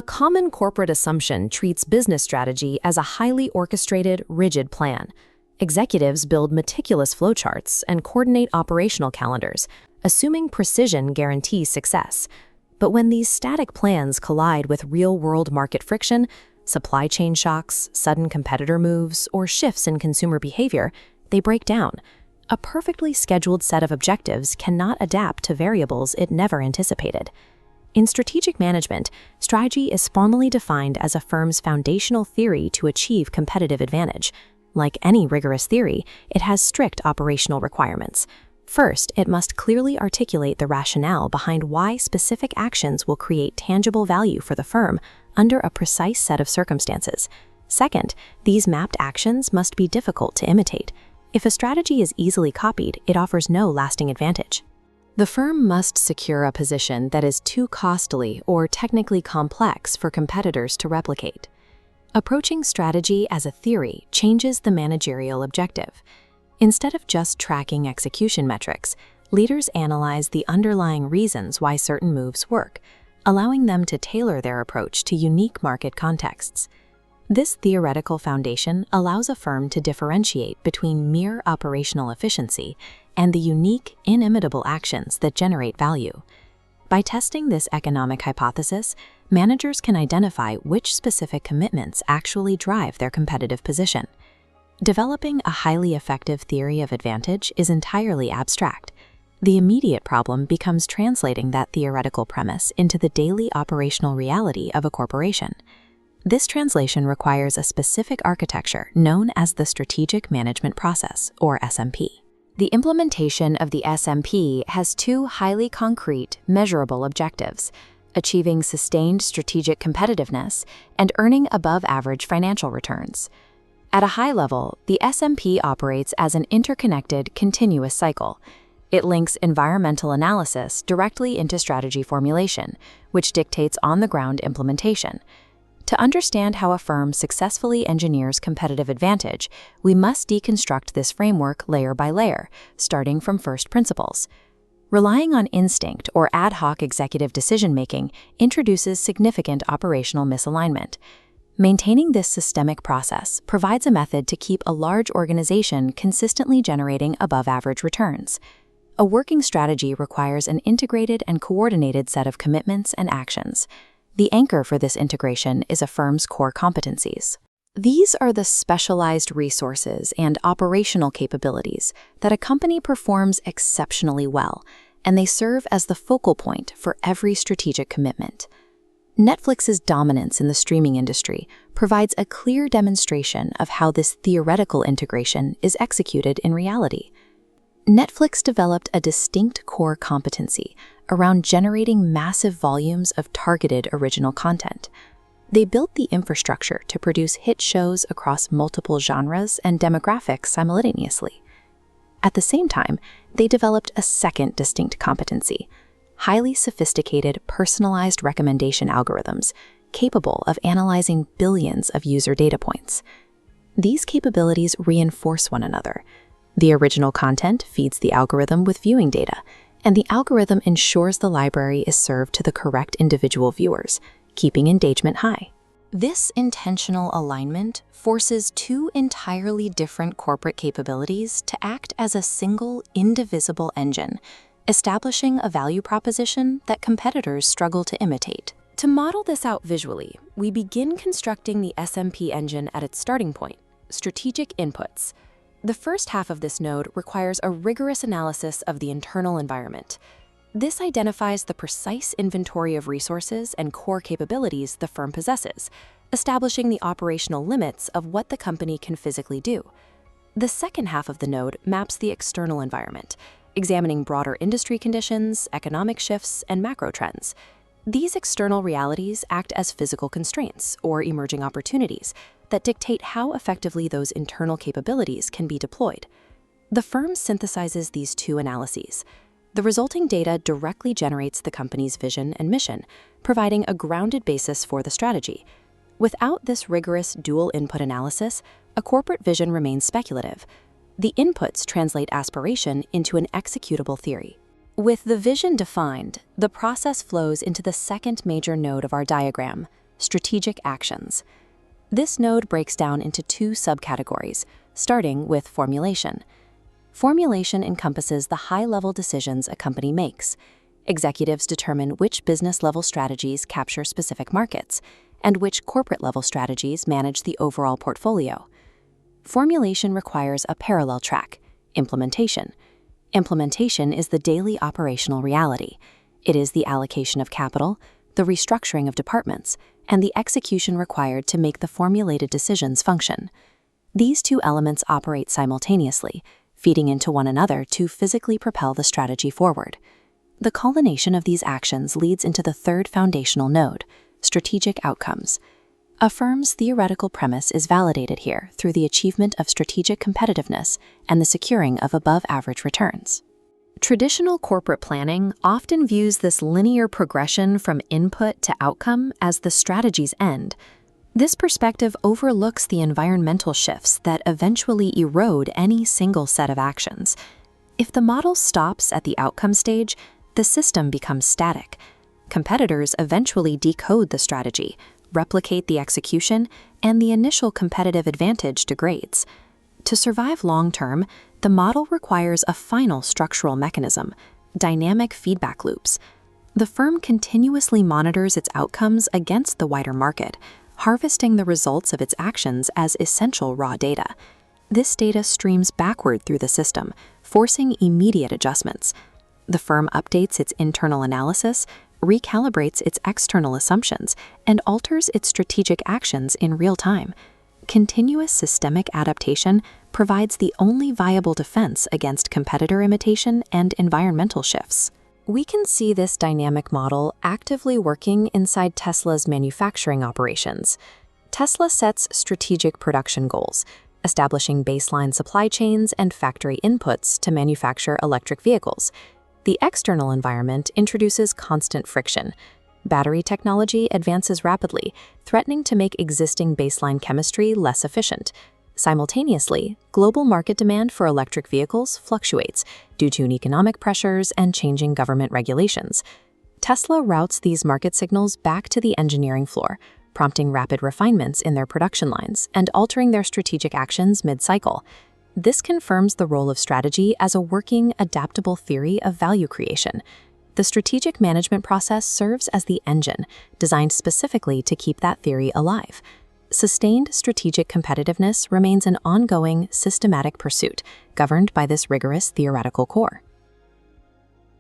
A common corporate assumption treats business strategy as a highly orchestrated, rigid plan. Executives build meticulous flowcharts and coordinate operational calendars, assuming precision guarantees success. But when these static plans collide with real-world market friction, supply chain shocks, sudden competitor moves, or shifts in consumer behavior, they break down. A perfectly scheduled set of objectives cannot adapt to variables it never anticipated. In strategic management, strategy is formally defined as a firm's foundational theory to achieve competitive advantage. Like any rigorous theory, it has strict operational requirements. First, it must clearly articulate the rationale behind why specific actions will create tangible value for the firm under a precise set of circumstances. Second, these mapped actions must be difficult to imitate. If a strategy is easily copied, it offers no lasting advantage. The firm must secure a position that is too costly or technically complex for competitors to replicate. Approaching strategy as a theory changes the managerial objective. Instead of just tracking execution metrics, leaders analyze the underlying reasons why certain moves work, allowing them to tailor their approach to unique market contexts. This theoretical foundation allows a firm to differentiate between mere operational efficiency and the unique, inimitable actions that generate value. By testing this economic hypothesis, managers can identify which specific commitments actually drive their competitive position. Developing a highly effective theory of advantage is entirely abstract. The immediate problem becomes translating that theoretical premise into the daily operational reality of a corporation. This translation requires a specific architecture known as the Strategic Management Process, or SMP. The implementation of the SMP has two highly concrete, measurable objectives: achieving sustained strategic competitiveness and earning above-average financial returns. At a high level, the SMP operates as an interconnected, continuous cycle. It links environmental analysis directly into strategy formulation, which dictates on-the-ground implementation. To understand how a firm successfully engineers competitive advantage, we must deconstruct this framework layer by layer, starting from first principles. Relying on instinct or ad hoc executive decision-making introduces significant operational misalignment. Maintaining this systemic process provides a method to keep a large organization consistently generating above-average returns. A working strategy requires an integrated and coordinated set of commitments and actions. The anchor for this integration is a firm's core competencies. These are the specialized resources and operational capabilities that a company performs exceptionally well, and they serve as the focal point for every strategic commitment. Netflix's dominance in the streaming industry provides a clear demonstration of how this theoretical integration is executed in reality. Netflix developed a distinct core competency around generating massive volumes of targeted original content. They built the infrastructure to produce hit shows across multiple genres and demographics simultaneously. At the same time, they developed a second distinct competency: highly sophisticated, personalized recommendation algorithms capable of analyzing billions of user data points. These capabilities reinforce one another. The original content feeds the algorithm with viewing data, and the algorithm ensures the library is served to the correct individual viewers, keeping engagement high. This intentional alignment forces two entirely different corporate capabilities to act as a single, indivisible engine, establishing a value proposition that competitors struggle to imitate. To model this out visually, we begin constructing the SMP engine at its starting point: strategic inputs. The first half of this node requires a rigorous analysis of the internal environment. This identifies the precise inventory of resources and core capabilities the firm possesses, establishing the operational limits of what the company can physically do. The second half of the node maps the external environment, examining broader industry conditions, economic shifts, and macro trends. These external realities act as physical constraints or emerging opportunities that dictate how effectively those internal capabilities can be deployed. The firm synthesizes these two analyses. The resulting data directly generates the company's vision and mission, providing a grounded basis for the strategy. Without this rigorous dual input analysis, a corporate vision remains speculative. The inputs translate aspiration into an executable theory. With the vision defined, the process flows into the second major node of our diagram: strategic actions. This node breaks down into two subcategories, starting with formulation. Formulation encompasses the high-level decisions a company makes. Executives determine which business-level strategies capture specific markets, and which corporate-level strategies manage the overall portfolio. Formulation requires a parallel track, implementation. Implementation is the daily operational reality. It is the allocation of capital, the restructuring of departments, and the execution required to make the formulated decisions function. These two elements operate simultaneously, feeding into one another to physically propel the strategy forward. The culmination of these actions leads into the third foundational node, strategic outcomes. A firm's theoretical premise is validated here through the achievement of strategic competitiveness and the securing of above-average returns. Traditional corporate planning often views this linear progression from input to outcome as the strategy's end. This perspective overlooks the environmental shifts that eventually erode any single set of actions. If the model stops at the outcome stage, the system becomes static. Competitors eventually decode the strategy, replicate the execution, and the initial competitive advantage degrades. To survive long-term, the model requires a final structural mechanism, dynamic feedback loops. The firm continuously monitors its outcomes against the wider market, harvesting the results of its actions as essential raw data. This data streams backward through the system, forcing immediate adjustments. The firm updates its internal analysis, recalibrates its external assumptions, and alters its strategic actions in real time. Continuous systemic adaptation provides the only viable defense against competitor imitation and environmental shifts. We can see this dynamic model actively working inside Tesla's manufacturing operations. Tesla sets strategic production goals, establishing baseline supply chains and factory inputs to manufacture electric vehicles. The external environment introduces constant friction. Battery technology advances rapidly, threatening to make existing baseline chemistry less efficient. Simultaneously, global market demand for electric vehicles fluctuates due to economic pressures and changing government regulations. Tesla routes these market signals back to the engineering floor, prompting rapid refinements in their production lines and altering their strategic actions mid-cycle. This confirms the role of strategy as a working, adaptable theory of value creation. The strategic management process serves as the engine, designed specifically to keep that theory alive. Sustained strategic competitiveness remains an ongoing, systematic pursuit, governed by this rigorous theoretical core.